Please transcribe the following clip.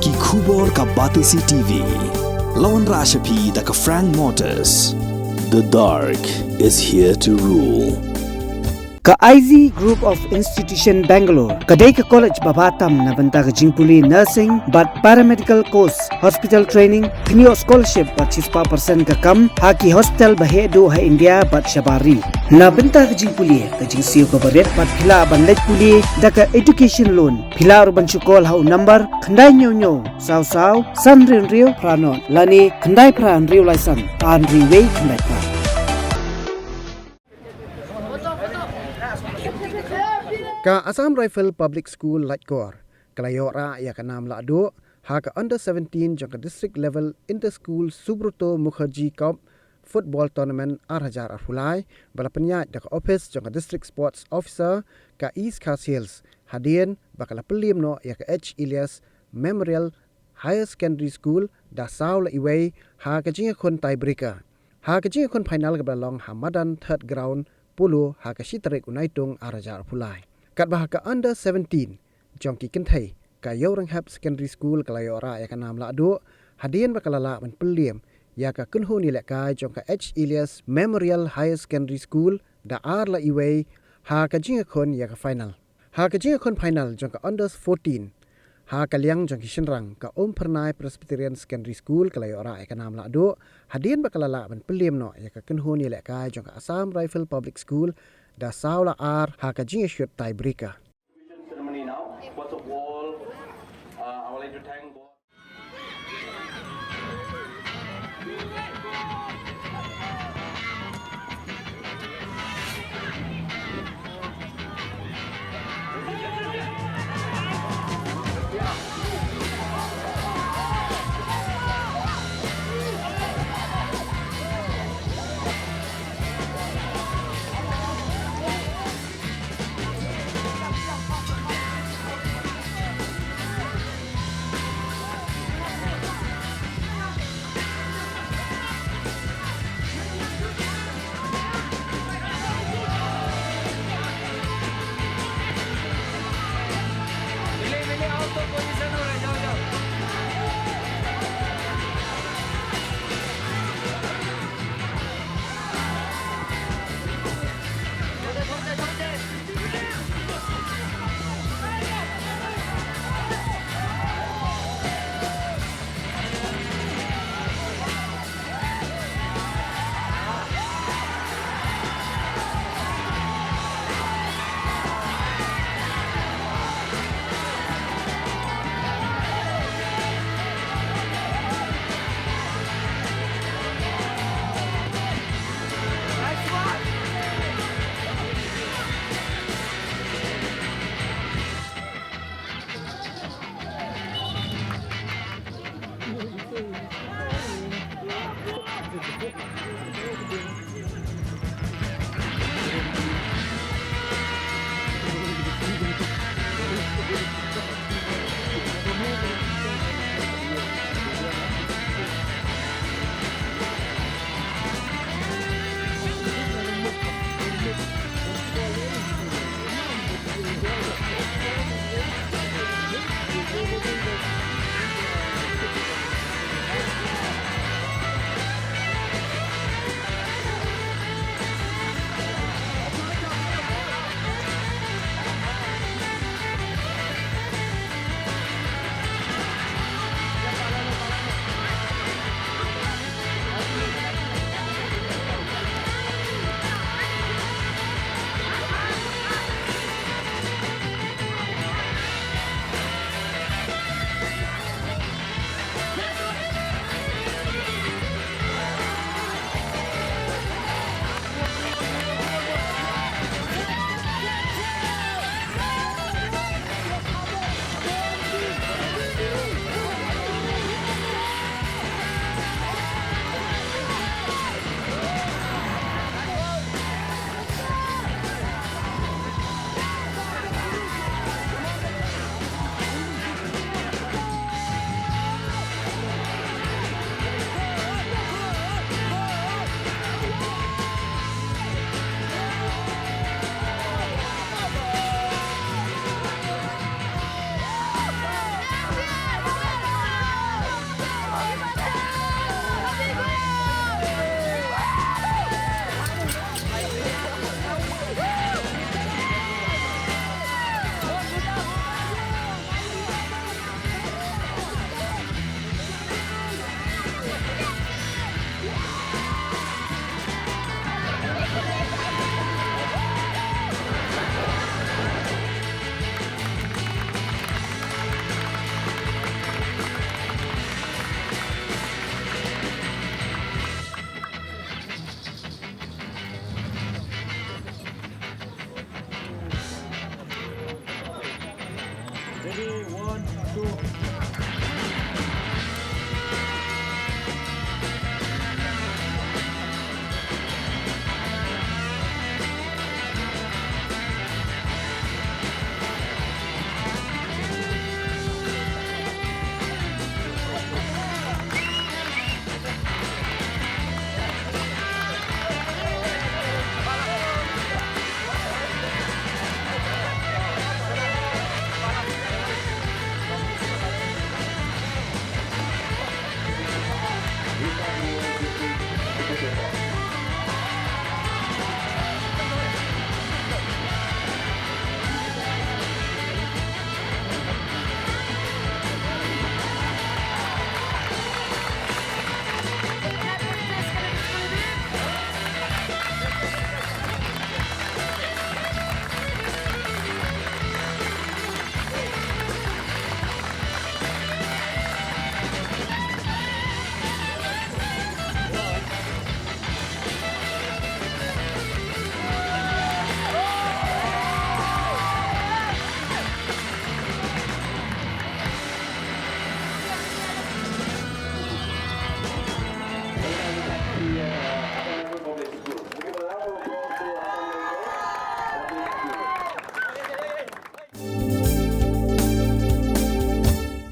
Ki khubor ka Batisi TV. Lawan Rashapi da ka Frank Motors. The dark is here to rule. Ka IZ Group of Institution Bangalore, kadai ka college babatam na banta ka jingpuli nursing but paramedical course, hospital training, kniyo scholarship but 6% ka kam, haki hospital bahedo ha India but shabari. Na banta ka jingpuli, ka jingsiyo ka baret but pila ban lej puli da ka education loan. Pila urban chukol ha number, kandai nyo saw san rio pranon, lani kandai pran rio license, tan riway kandai pran. Ka Assam Rifle Public School Latkor, Kalayora ya kanam lado, ha ka under 17 jangka district level inter-school Subroto Mukherjee Cup football tournament arhajar arhulai, balapanya da ka office jangka district sports officer ka East Coast Hills, hadien bakala pelim no ya ka H. Ilyas Memorial Higher Secondary School da Saula Iway ha ka jinga kon tiebreaker. Ha ka jinga kon final ka balong Hamadan third ground pulu ha ka shitarik unaitung arhajar arhulai. Kat bahaka under 17 jongki kentai ka Iewrynghep Secondary School Kalayora ya kanam lado hadien bakalala man peliem ya ka kunhu ni lekai jongka H. Ilyas Memorial Higher Secondary School da arla iway ha ka jinga kon ya ka final. Ha ka jinga kon final jongka under 14 ha ka liang jongki shenrang ka Umphyrnai Presbyterian Secondary School Kalayora ya kanam lado hadien bakalala man peliem no ya ka kunhu ni lekai jongka Assam Rifle Public School da saula ar ha ka jinga shoot tiebreaker. Ceremony now. First of all, I would like to thank God. to